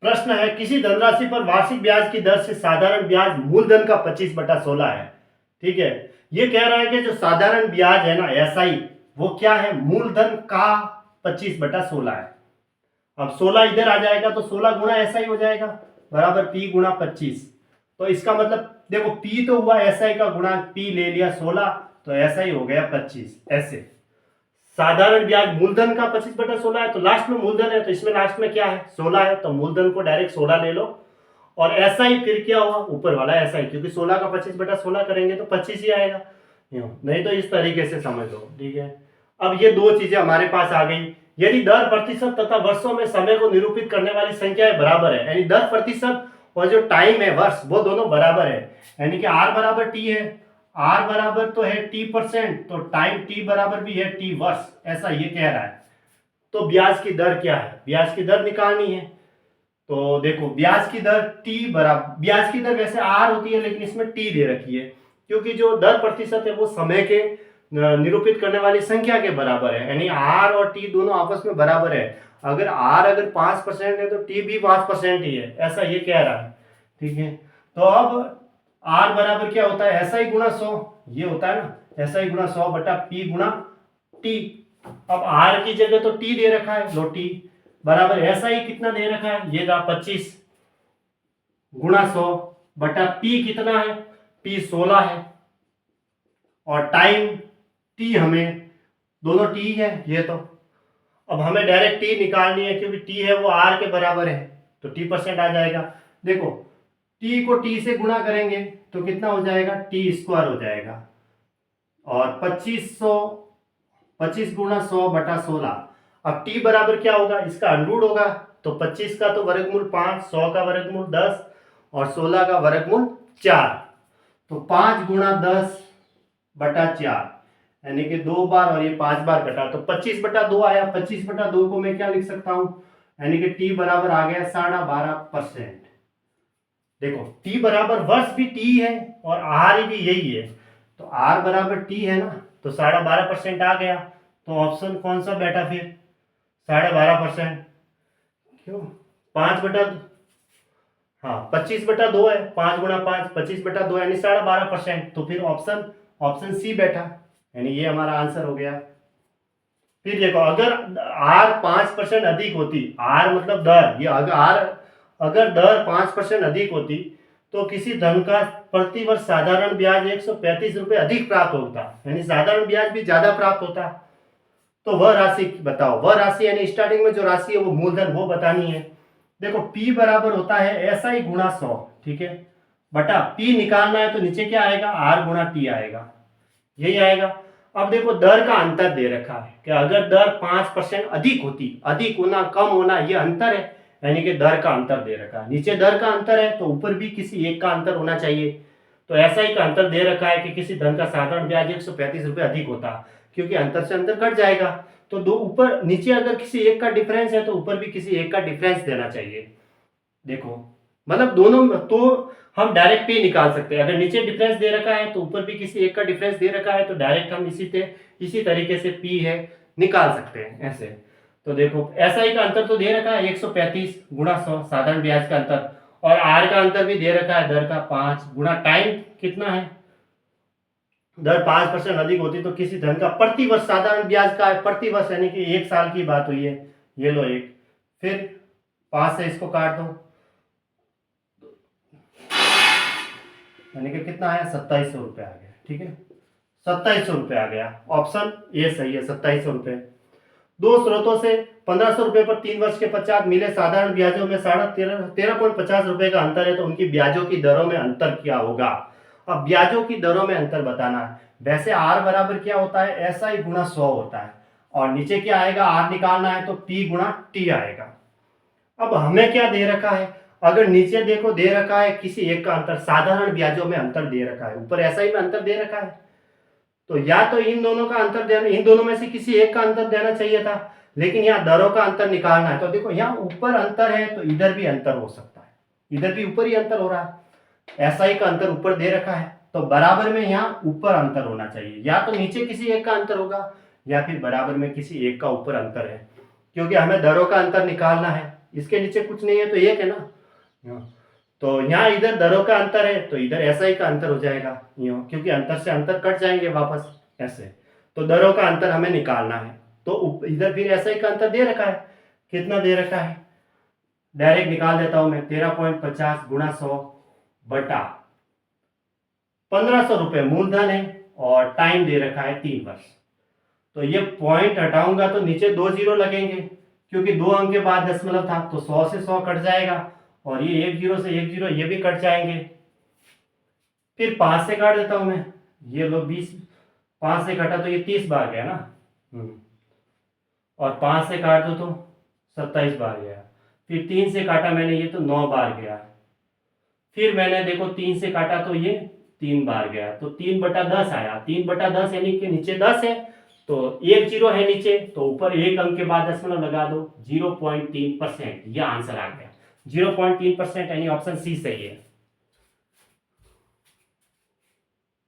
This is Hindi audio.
प्रश्न है, किसी धनराशि पर वार्षिक ब्याज की दर से साधारण ब्याज मूलधन का 25/16 है। ठीक है, ये कह रहा है कि जो साधारण ब्याज है ना एसआई, वो क्या है, मूलधन का 25/16 है। अब 16 इधर आ जाएगा तो 16 गुणा एसआई हो जाएगा बराबर पी गुणा 25। तो इसका मतलब देखो पी तो हुआ एसआई का गुणा, पी ले लिया 16 तो एसआई हो गया 25। ऐसे साधारण ब्याज मूलधन का 25/16 है, तो लास्ट में मूलधन है तो इसमें लास्ट में क्या है 16 है, तो मूलधन को डायरेक्ट 16 ले लो। और एसआई फिर क्या हुआ, ऊपर वाला एसआई, क्योंकि 16 का 25/16 करेंगे तो 25 ही आएगा, नहीं तो इस तरीके से समझ लो। ठीक है, अब ये दो चीजें हमारे पास आ गई। यदि दर प्रतिशत तथा वर्षों में समय को निरूपित करने वाली संख्याएं बराबर है, यानी दर प्रतिशत और जो टाइम है वर्ष, वो दोनों बराबर है, यानी कि आर बराबर टी है, आर बराबर तो है t%, तो टाइम टी बराबर भी है टी वर्ष, ऐसा ये कह रहा है। तो ब्याज की दर क्या है, ब्याज की दर निकालनी है। तो देखो ब्याज की दर t बराबर, ब्याज की दर वैसे आर होती है लेकिन इसमें t दे रखी है, क्योंकि जो दर प्रतिशत है वो समय के निरूपित करने वाली संख्या के बराबर है, यानी आर और टी दोनों आपस में बराबर है। अगर आर अगर 5% है तो टी भी 5% ही है, ऐसा ये कह रहा है। ठीक है, तो अब आर बराबर क्या होता है, एसआई गुणा 100, ये होता है ना, एसआई गुणा 100 बटा पी गुणा टी। अब आर की जगह तो टी दे रखा है, लो टी बराबर एसआई कितना दे रखा है, ये रहा 25 गुणा 100 बटा पी कितना है, पी 16 है, और टाइम टी हमें दोनों टी है ये तो। अब हमें डायरेक्ट टी निकालनी है, क्योंकि टी है वो आर के बराबर है, तो t% आ जाएगा। देखो टी को टी से गुणा करेंगे तो कितना हो जाएगा, टी स्क्वायर हो जाएगा, और 25 गुणा 100 बटा 16। अब टी बराबर क्या होगा, इसका अंडरूट होगा, तो 25 का तो वर्गमूल 5, 100 का वर्गमूल 10 और 16 का वर्गमूल 4, तो 5 गुणा 10 बटा 4, यानी कि 2 बार और ये 5 बार कटा, तो 25/2 आया। 25/2 को मैं क्या लिख सकता हूं, यानी कि टी बराबर आ गया 12.5%। देखो टी बराबर वर्ष भी टी है और आर भी यही है, तो आर बराबर टी है ना, तो 12.5% आ गया। तो ऑप्शन कौन सा बैठा फिर, 12.5%। क्यों, 5/, हाँ 25/2 है, 5 गुणा 5 25/2 यानी 12.5%, तो फिर ऑप्शन ऑप्शन सी बैठा, यानी ये हमारा आंसर हो गया। फिर देखो अगर आर 5% अधिक होती, आर मतलब दर, ये अगर दर 5% अधिक होती तो किसी धन का प्रतिवर्ष साधारण ब्याज 135 रुपए अधिक प्राप्त होता, यानी साधारण ब्याज भी ज्यादा प्राप्त होता। तो वह राशि बताओ, वह राशि यानी स्टार्टिंग में जो राशि है वो मूलधन वो बतानी है। देखो P बराबर होता है एसआई गुणा 100, ठीक है, बटा P निकालना है तो नीचे क्या आएगा, R गुणा T आएगा, यही आएगा। अब देखो दर का अंतर दे रखा है कि अगर दर 5% अधिक होती, अधिक होना कम होना ये अंतर है, यानी कि दर का अंतर दे रखा है। नीचे दर का अंतर है तो ऊपर भी किसी एक का अंतर होना चाहिए, तो ऐसा ही का अंतर दे रखा है कि किसी धन का साधारण ब्याज 135 रुपए अधिक होता, क्योंकि अंतर से अंतर कट जाएगा, तो दो ऊपर नीचे अगर किसी एक का डिफरेंस है तो ऊपर भी किसी एक का डिफरेंस देना चाहिए। देखो मतलब दोनों, तो हम डायरेक्ट पे निकाल सकते हैं, अगर नीचे डिफरेंस दे रखा है तो ऊपर भी किसी एक का डिफरेंस दे रखा है, तो डायरेक्ट हम इसी तरीके से पी है निकाल सकते हैं ऐसे। तो देखो एसआई का अंतर तो दे रखा है 135 गुणा 100 साधारण ब्याज का अंतर, और आर का अंतर भी दे रखा है दर का 5 गुणा टाइम कितना है, दर 5% अधिक होती तो किसी धन का प्रतिवर्ष साधारण ब्याज का प्रतिवर्ष, यानी कि 1 साल की बात हुई है, ये लो 1, फिर 5 से इसको काट दो, यानी कि कितना आया 2700 रुपये आ गया। ठीक है, 2700 रुपये आ गया, ऑप्शन ए सही है 2700 रुपये। दो स्रोतों से 1500 रुपये पर 3 वर्ष के पश्चात मिले साधारण ब्याजों में 13.50 रुपए का अंतर है, तो उनकी ब्याजों की दरों में अंतर क्या होगा। अब ब्याजों की दरों में अंतर बताना है। वैसे आर बराबर क्या होता है, एसआई गुणा 100 होता है, और नीचे क्या आएगा, आर निकालना है तो पी गुणा टी आएगा। अब हमें क्या दे रखा है, अगर नीचे देखो दे रखा है किसी एक का अंतर, साधारण ब्याजों में अंतर दे रखा है, ऊपर एसआई में अंतर दे रखा है, तो या तो इन दोनों का अंतर देना, इन दोनों में से किसी एक का अंतर देना चाहिए था, लेकिन यहाँ दरों का अंतर निकालना है, तो देखो यहाँ ऊपर अंतर है तो इधर भी अंतर हो सकता है, इधर भी ऊपर ही अंतर हो रहा है, एसआई का अंतर ऊपर दे रखा है, तो बराबर में यहाँ ऊपर अंतर होना चाहिए, या तो नीचे किसी एक का अंतर होगा या फिर बराबर में किसी एक का ऊपर अंतर है, क्योंकि हमें दरों का अंतर निकालना है, इसके नीचे कुछ नहीं है तो 1 है ना। तो यहाँ इधर दरों का अंतर है तो इधर SI का अंतर हो जाएगा यूँ, क्योंकि अंतर से अंतर कट जाएंगे वापस ऐसे। तो दरों का अंतर हमें निकालना है। तो इधर फिर SI का अंतर दे रखा है, कितना दे रखा है, डायरेक्ट निकाल देता हूं मैं। 13.50 गुणा 100 बटा 1500 रुपए मूलधन है और टाइम दे रखा है 3 वर्ष। तो ये पॉइंट हटाऊंगा तो नीचे 2 जीरो लगेंगे, क्योंकि 2 अंक के बाद दशमलव था तो 100 से 100 कट जाएगा और ये 1 जीरो से 1 जीरो ये भी कट जाएंगे। फिर 5 से काट देता हूं मैं, ये लो 20, 5 से कटा तो ये 30 बार गया ना, और 5 से काट दो तो 27 बार गया। फिर 3 से काटा मैंने ये तो 9 बार गया। फिर मैंने देखो 3 से काटा तो ये 3 बार गया, तो 3/10 आया। 3/10 यानी कि नीचे 10 है तो 1 जीरो है नीचे, तो ऊपर 1 अंक के बाद दशमलव लगा दो। 0.3% ये आंसर आ गया। 0.3% यानी ऑप्शन सी सही है।